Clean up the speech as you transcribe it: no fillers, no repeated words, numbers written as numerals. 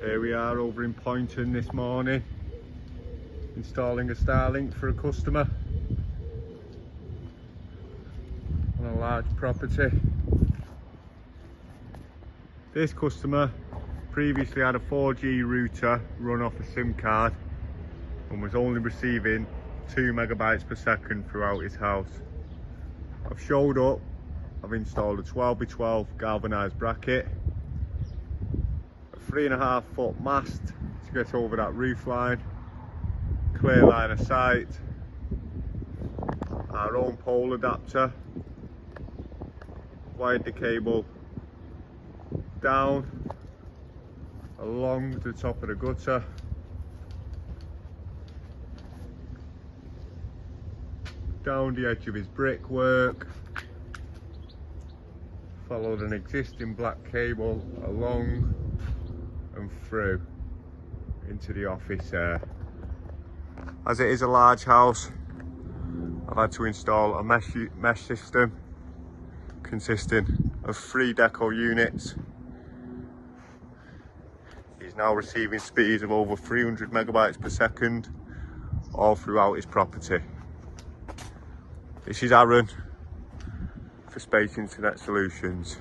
Here we are over in Poynton this morning, installing a Starlink for a customer on a large property. This customer previously had a 4G router run off a SIM card and was only receiving 2 megabytes per second throughout his house. I've showed up, I've installed a 12x12 galvanised bracket, a 3.5 foot mast to get over that roof line, clear line of sight, our own pole adapter, wired the cable down along the top of the gutter, down the edge of his brickwork, followed an existing black cable along and through into the office there. As it is a large house, I've had to install a mesh system consisting of 3 deco units. He's now receiving speeds of over 300 megabytes per second all throughout his property. This is Aaron for Space Internet Solutions.